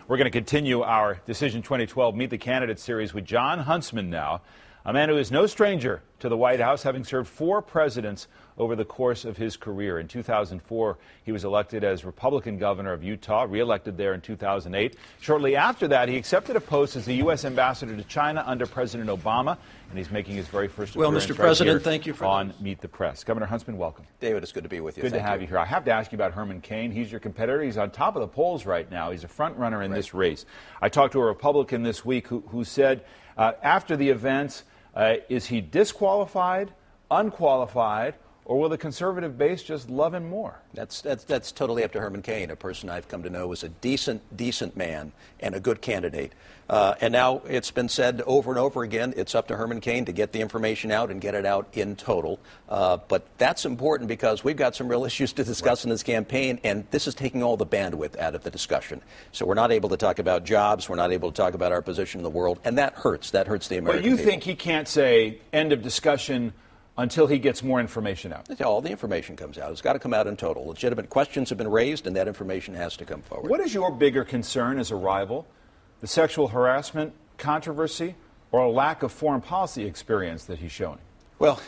We're going to continue our Decision 2012 Meet the Candidates series with John Huntsman now, a man who is no stranger to the White House, having served 4 presidents over the course of his career. In 2004, he was elected as Republican governor of Utah, reelected there in 2008. Shortly after that, he accepted a post as the U.S. ambassador to China under President Obama, and he's making his very first appearance Mr. President, right thank you for on Meet the Press. Governor Huntsman, welcome. David, it's good to be with you. Good to have you here. I have to ask you about Herman Cain. He's your competitor. He's on top of the polls right now. He's a front runner in this race. I talked to a Republican this week who said after the events, is he disqualified, unqualified, or will the conservative base just love him more? That's totally up to Herman Cain, a person I've come to know as a decent man and a good candidate. And now it's been said over and over again, it's up to Herman Cain to get the information out and get it out in total. But that's important because we've got some real issues to discuss in this campaign, and this is taking all the bandwidth out of the discussion. So we're not able to talk about jobs, we're not able to talk about our position in the world, and that hurts. That hurts the American people. But you think he can't say end of discussion until he gets more information out? All the information comes out. It's got to come out in total. Legitimate questions have been raised, and that information has to come forward. What is your bigger concern as a rival? The sexual harassment controversy or a lack of foreign policy experience that he's showing? Well,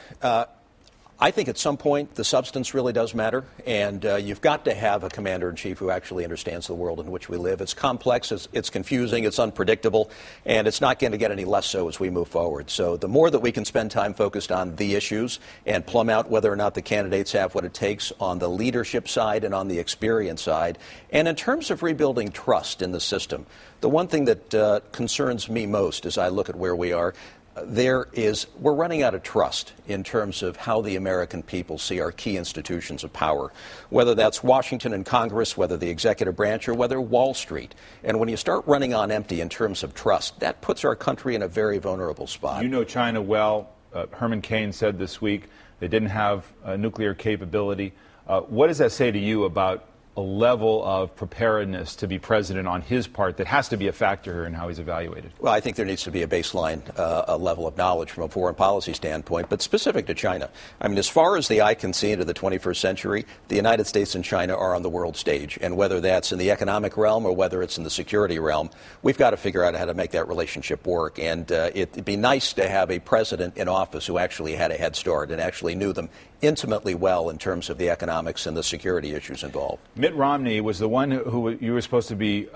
I think at some point the substance really does matter, and you've got to have a commander-in-chief who actually understands the world in which we live. It's complex, it's confusing, it's unpredictable, and it's not going to get any less so as we move forward. So the more that we can spend time focused on the issues and plumb out whether or not the candidates have what it takes on the leadership side and on the experience side, and in terms of rebuilding trust in the system, the one thing that concerns me most as I look at where we are, we're running out of trust in terms of how the American people see our key institutions of power, whether that's Washington and Congress, whether the executive branch, or whether Wall Street. And when you start running on empty in terms of trust, that puts our country in a very vulnerable spot. You know China well. Herman Cain said this week they didn't have nuclear capability. What does that say to you about a level of preparedness to be president on his part that has to be a factor here in how he's evaluated? Well, I think there needs to be a baseline a level of knowledge from a foreign policy standpoint, but specific to China. I mean, as far as the eye can see into the 21st century, the United States and China are on the world stage, and whether that's in the economic realm or whether it's in the security realm, we've got to figure out how to make that relationship work. And it'd be nice to have a president in office who actually had a head start and actually knew them intimately well in terms of the economics and the security issues involved. Mitt Romney was the one who you were supposed to be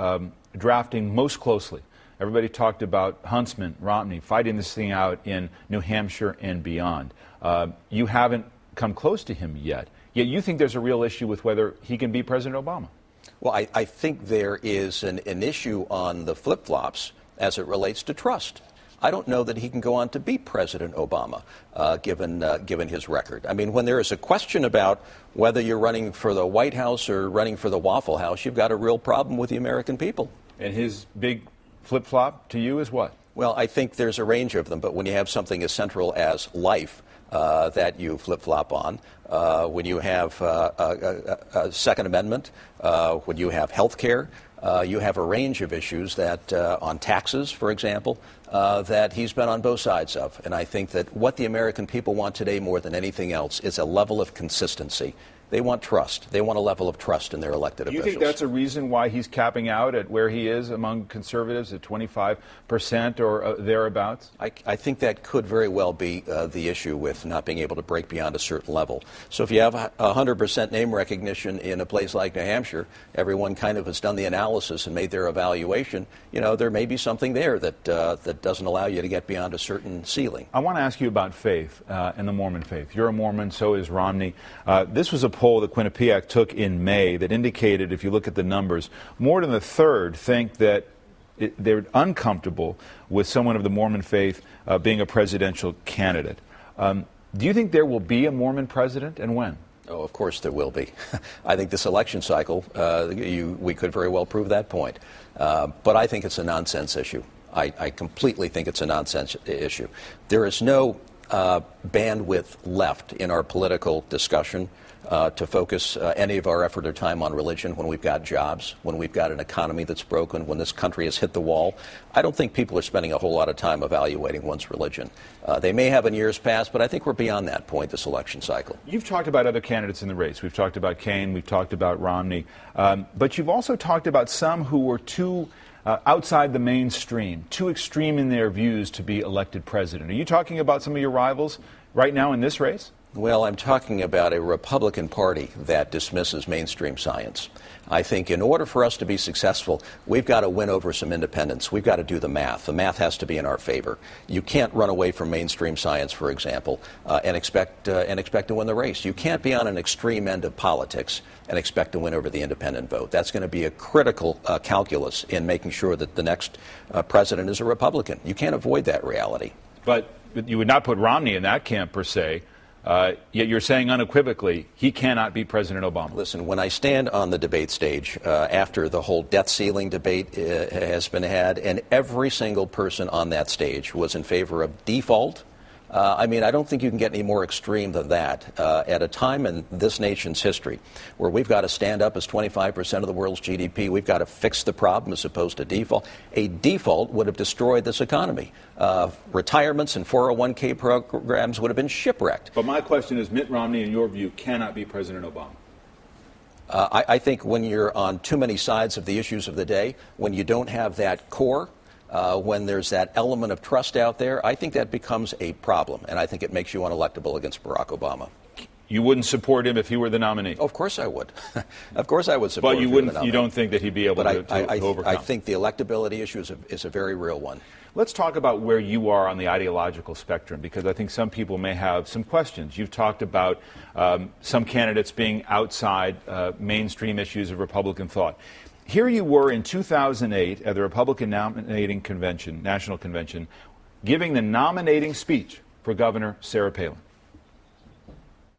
drafting most closely. Everybody talked about Huntsman, Romney, fighting this thing out in New Hampshire and beyond. You haven't come close to him yet you think there's a real issue with whether he can be President Obama. Well, I think there is an issue on the flip-flops as it relates to trust. I don't know that he can go on to beat President Obama, given his record. I mean, when there is a question about whether you're running for the White House or running for the Waffle House, you've got a real problem with the American people. And his big flip-flop to you is what? Well, I think there's a range of them, but when you have something as central as life that you flip-flop on, when you have a Second Amendment, when you have health care, you have a range of issues that, on taxes, for example, that he's been on both sides of. And I think that what the American people want today more than anything else is a level of consistency. They want trust. They want a level of trust in their elected officials. Do you think that's a reason why he's capping out at where he is among conservatives at 25% or thereabouts? I think that could very well be the issue with not being able to break beyond a certain level. So if you have 100% name recognition in a place like New Hampshire, everyone kind of has done the analysis and made their evaluation. You know, there may be something there that that doesn't allow you to get beyond a certain ceiling. I want to ask you about faith and the Mormon faith. You're a Mormon, so is Romney. This was a poll that Quinnipiac took in May that indicated, if you look at the numbers, more than a third think that they're uncomfortable with someone of the Mormon faith being a presidential candidate. Do you think there will be a Mormon president, and when? Oh, of course there will be. I think this election cycle, we could very well prove that point. But I think it's a nonsense issue. I completely think it's a nonsense issue. There is no bandwidth left in our political discussion to focus any of our effort or time on religion when we've got jobs, when we've got an economy that's broken, when this country has hit the wall. I don't think people are spending a whole lot of time evaluating one's religion. They may have in years past, but I think we're beyond that point this election cycle. You've talked about other candidates in the race. We've talked about Kaine. We've talked about Romney. But you've also talked about some who were too outside the mainstream, too extreme in their views to be elected president. Are you talking about some of your rivals right now in this race? Well, I'm talking about a Republican Party that dismisses mainstream science. I think in order for us to be successful, we've got to win over some independents. We've got to do the math. The math has to be in our favor. You can't run away from mainstream science, for example, and expect to win the race. You can't be on an extreme end of politics and expect to win over the independent vote. That's going to be a critical calculus in making sure that the next president is a Republican. You can't avoid that reality. But you would not put Romney in that camp, per se. Yet you're saying unequivocally he cannot beat President Obama. Listen, when I stand on the debate stage after the whole debt ceiling debate has been had, and every single person on that stage was in favor of default, I don't think you can get any more extreme than that at a time in this nation's history where we've got to stand up as 25% of the world's GDP. We've got to fix the problem as opposed to default. A default would have destroyed this economy. Retirements and 401k programs would have been shipwrecked. But my question is, Mitt Romney, in your view, cannot be President Obama. I think when you're on too many sides of the issues of the day, when you don't have that core, when there's that element of trust out there, I think that becomes a problem, and I think it makes you unelectable against Barack Obama. You wouldn't support him if he were the nominee? Of course I would. Of course I would support him. But you wouldn't. You don't think that he'd be able to overcome? I think the electability issue is a very real one. Let's talk about where you are on the ideological spectrum, because I think some people may have some questions. You've talked about some candidates being outside mainstream issues of Republican thought. Here you were in 2008 at the Republican nominating convention, national convention, giving the nominating speech for Governor Sarah Palin.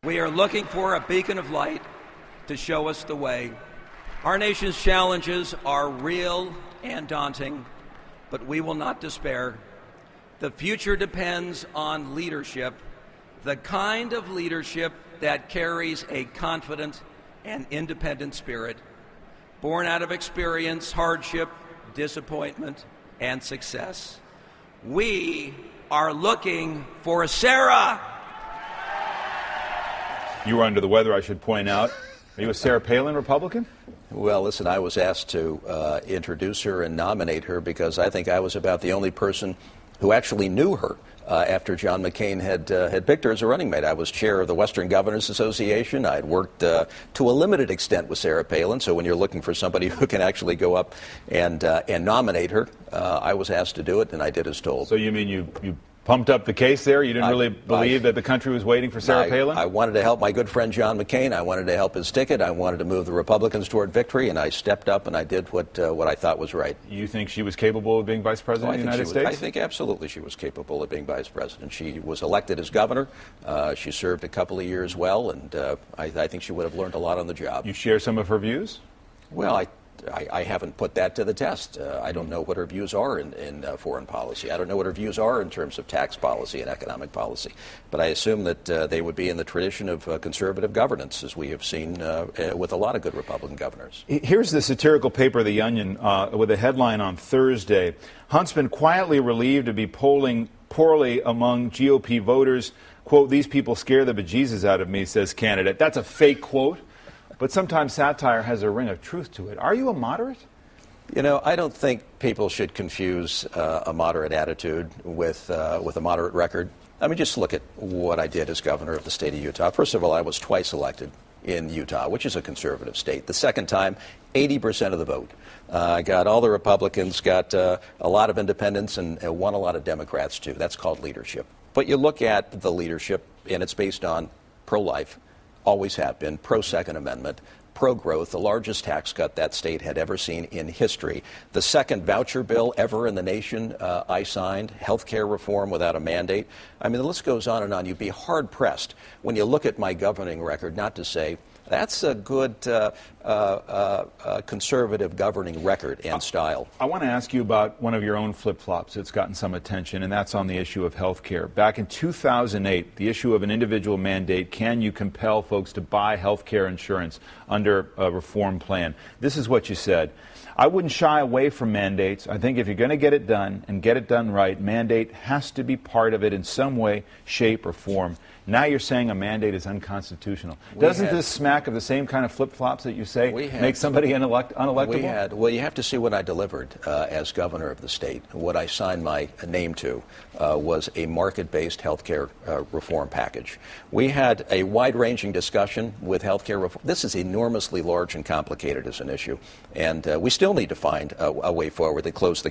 We are looking for a beacon of light to show us the way. Our nation's challenges are real and daunting, but we will not despair. The future depends on leadership, the kind of leadership that carries a confident and independent spirit, born out of experience, hardship, disappointment, and success. We are looking for a Sarah. You were under the weather, I should point out. Are you a Sarah Palin Republican? Well, listen, I was asked to introduce her and nominate her because I think I was about the only person who actually knew her after John McCain had picked her as a running mate. I was chair of the Western Governors Association. I had worked to a limited extent with Sarah Palin, so when you're looking for somebody who can actually go up and nominate her, I was asked to do it, and I did as told. So you mean you pumped up the case there? You didn't really believe that the country was waiting for Sarah Palin? I wanted to help my good friend John McCain. I wanted to help his ticket. I wanted to move the Republicans toward victory, and I stepped up and I did what I thought was right. You think she was capable of being vice president of the United States? I think absolutely she was capable of being vice president. She was elected as governor. She served a couple of years well, and I think she would have learned a lot on the job. You share some of her views? Well, I haven't put that to the test. I don't know what her views are in foreign policy. I don't know what her views are in terms of tax policy and economic policy. But I assume that they would be in the tradition of conservative governance, as we have seen with a lot of good Republican governors. Here's the satirical paper, The Onion, with a headline on Thursday. Huntsman quietly relieved to be polling poorly among GOP voters. Quote, "These people scare the bejesus out of me," says candidate. That's a fake quote. But sometimes satire has a ring of truth to it. Are you a moderate? You know, I don't think people should confuse a moderate attitude with a moderate record. I mean, just look at what I did as governor of the state of Utah. First of all, I was twice elected in Utah, which is a conservative state. The second time, 80% of the vote. I got all the Republicans, got a lot of independents, and won a lot of Democrats, too. That's called leadership. But you look at the leadership, and it's based on pro-life. Always have been, pro-Second Amendment, pro-growth, the largest tax cut that state had ever seen in history. The second voucher bill ever in the nation I signed, health care reform without a mandate. I mean, the list goes on and on. You'd be hard-pressed when you look at my governing record not to say That's a good conservative governing record and style. I want to ask you about one of your own flip-flops that's gotten some attention, and that's on the issue of health care. Back in 2008, the issue of an individual mandate, can you compel folks to buy health care insurance under a reform plan? This is what you said. I wouldn't shy away from mandates. I think if you're going to get it done and get it done right, mandate has to be part of it in some way, shape, or form. Now you're saying a mandate is unconstitutional. Doesn't this smack of the same kind of flip-flops that you say make somebody unelectable? Well, you have to see what I delivered as governor of the state. What I signed my name to was a market-based health care reform package. We had a wide-ranging discussion with health care reform. This is enormously large and complicated as an issue, and we still need to find a way forward that closes the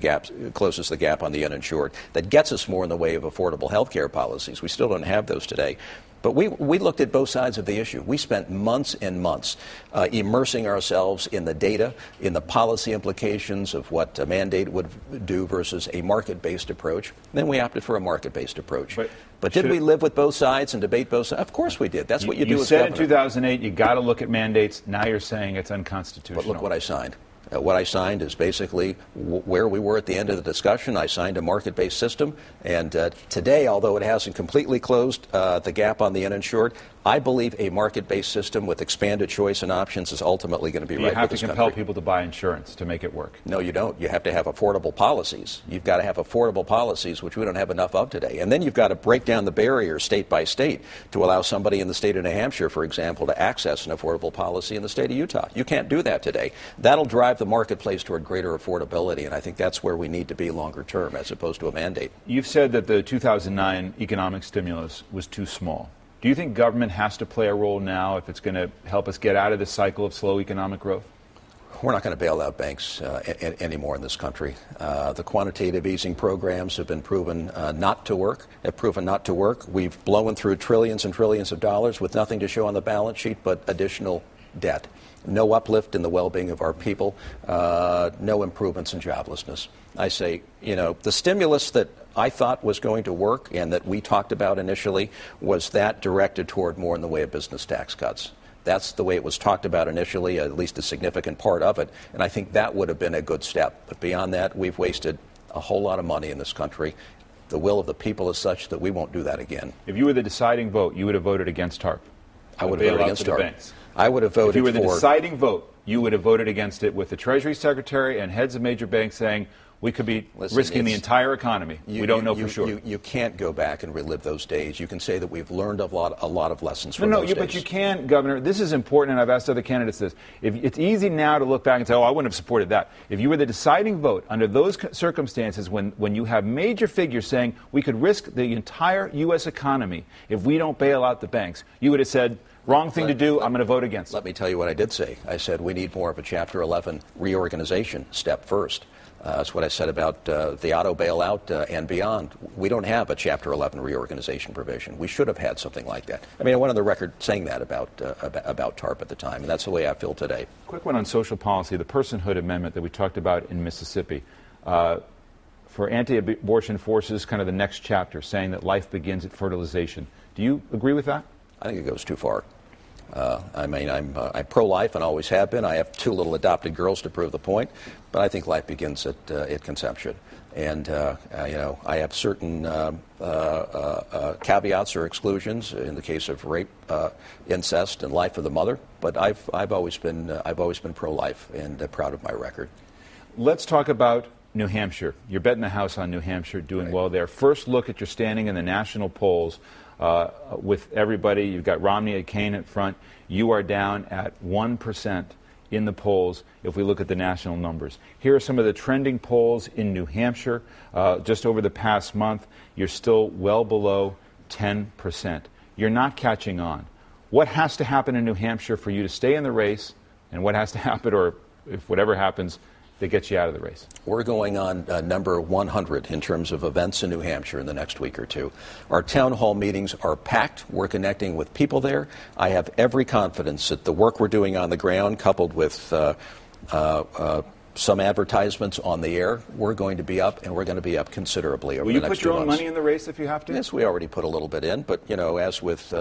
gap on the uninsured, that gets us more in the way of affordable health care policies. We still don't have those today. But we looked at both sides of the issue. We spent months and months immersing ourselves in the data, in the policy implications of what a mandate would do versus a market-based approach. Then we opted for a market-based approach. But did we live with both sides and debate both sides? Of course we did. That's what you do as governor. You said in 2008 you got to look at mandates. Now you're saying it's unconstitutional. But look what I signed. What I signed is basically where we were at the end of the discussion. I signed a market-based system, and today, although it hasn't completely closed the gap on the uninsured, I believe a market-based system with expanded choice and options is ultimately going to be right for this country. You have to compel people to buy insurance to make it work. No, you don't. You have to have affordable policies. You've got to have affordable policies, which we don't have enough of today. And then you've got to break down the barriers state by state to allow somebody in the state of New Hampshire, for example, to access an affordable policy in the state of Utah. You can't do that today. That'll drive the marketplace toward greater affordability, and I think that's where we need to be longer term as opposed to a mandate. You've said that the 2009 economic stimulus was too small. Do you think government has to play a role now if it's going to help us get out of this cycle of slow economic growth? We're not going to bail out banks anymore in this country. The quantitative easing programs have been proven not to work. We've blown through trillions and trillions of dollars with nothing to show on the balance sheet but additional debt. No uplift in the well-being of our people. No improvements in joblessness. I say, the stimulus that I thought was going to work and that we talked about initially was that directed toward more in the way of business tax cuts. That's the way it was talked about initially, at least a significant part of it, and I think that would have been a good step. But beyond that, we've wasted a whole lot of money in this country. The will of the people is such that we won't do that again. If you were the deciding vote, you would have voted against TARP. I would have voted against TARP. I would have voted for... If you were the deciding vote, you would have voted against it with the Treasury Secretary and heads of major banks saying, we could be risking the entire economy. We don't know for sure. You can't go back and relive those days. You can say that we've learned a lot of lessons from those days. But you can, Governor. This is important, and I've asked other candidates this. It's easy now to look back and say, I wouldn't have supported that. If you were the deciding vote under those circumstances, when you have major figures saying we could risk the entire U.S. economy if we don't bail out the banks, you would have said, wrong thing to do, I'm going to vote against it. Let me tell you what I did say. I said we need more of a Chapter 11 reorganization step first. That's what I said about the auto bailout and beyond. We don't have a Chapter 11 reorganization provision. We should have had something like that. I mean, I went on the record saying that about TARP at the time, and that's the way I feel today. Quick one on social policy, the personhood amendment that we talked about in Mississippi. For anti-abortion forces, kind of the next chapter, saying that life begins at fertilization. Do you agree with that? I think it goes too far. I'm pro-life and always have been. I have 2 little adopted girls to prove the point, but I think life begins at conception. And, I have certain caveats or exclusions in the case of rape, incest, and life of the mother, but I've always been pro-life and proud of my record. Let's talk about New Hampshire. You're betting the house on New Hampshire, doing well there. First look at your standing in the national polls. With everybody, you've got Romney and Kaine at front. You are down at 1% in the polls if we look at the national numbers. Here are some of the trending polls in New Hampshire. Just over the past month, you're still well below 10%. You're not catching on. What has to happen in New Hampshire for you to stay in the race, and what has to happen, or if whatever happens, that gets you out of the race? We're going on number 100 in terms of events in New Hampshire in the next week or two. Our town hall meetings are packed. We're connecting with people there. I have every confidence that the work we're doing on the ground, coupled with some advertisements on the air, we're going to be up, and we're going to be up considerably over the next 2 months. Will you put your own money in the race if you have to? Yes, we already put a little bit in, but as with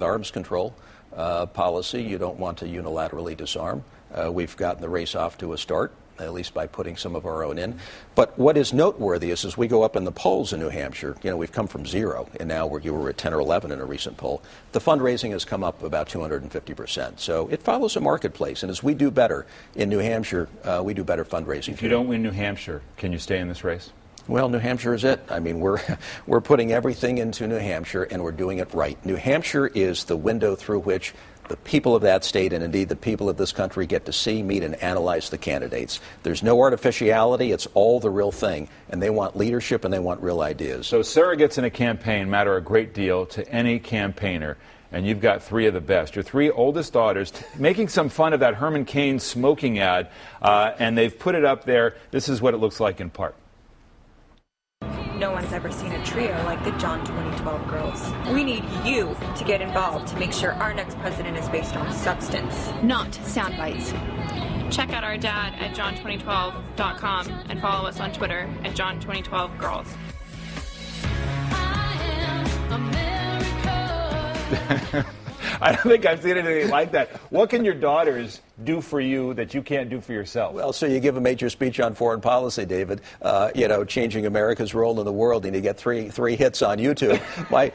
arms control, policy. You don't want to unilaterally disarm. We've gotten the race off to a start, at least by putting some of our own in. But what is noteworthy is as we go up in the polls in New Hampshire, we've come from 0, and now we're at 10 or 11 in a recent poll. The fundraising has come up about 250%. So it follows a marketplace, and as we do better in New Hampshire, we do better fundraising. If you don't win New Hampshire, can you stay in this race? Well, New Hampshire is it. I mean, we're putting everything into New Hampshire, and we're doing it right. New Hampshire is the window through which the people of that state, and indeed the people of this country, get to see, meet, and analyze the candidates. There's no artificiality. It's all the real thing. And they want leadership, and they want real ideas. So surrogates in a campaign matter a great deal to any campaigner. And you've got 3 of the best. Your 3 oldest daughters making some fun of that Herman Cain smoking ad, and they've put it up there. This is what it looks like in part. No one's ever seen a trio like the John 2012 girls. We need you to get involved to make sure our next president is based on substance, not sound bites. Check out our dad at john2012.com and follow us on Twitter at John2012Girls. I don't think I've seen anything like that. What can your daughters do for you that you can't do for yourself? Well, so you give a major speech on foreign policy, David, changing America's role in the world, and you get three hits on YouTube.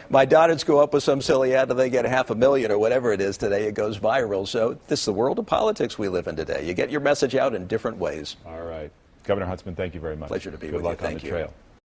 My daughters go up with some silly ad and they get 500,000 or whatever it is today. It goes viral. So this is the world of politics we live in today. You get your message out in different ways. All right. Governor Huntsman, thank you very much. Pleasure to be with you. Good luck on the trail.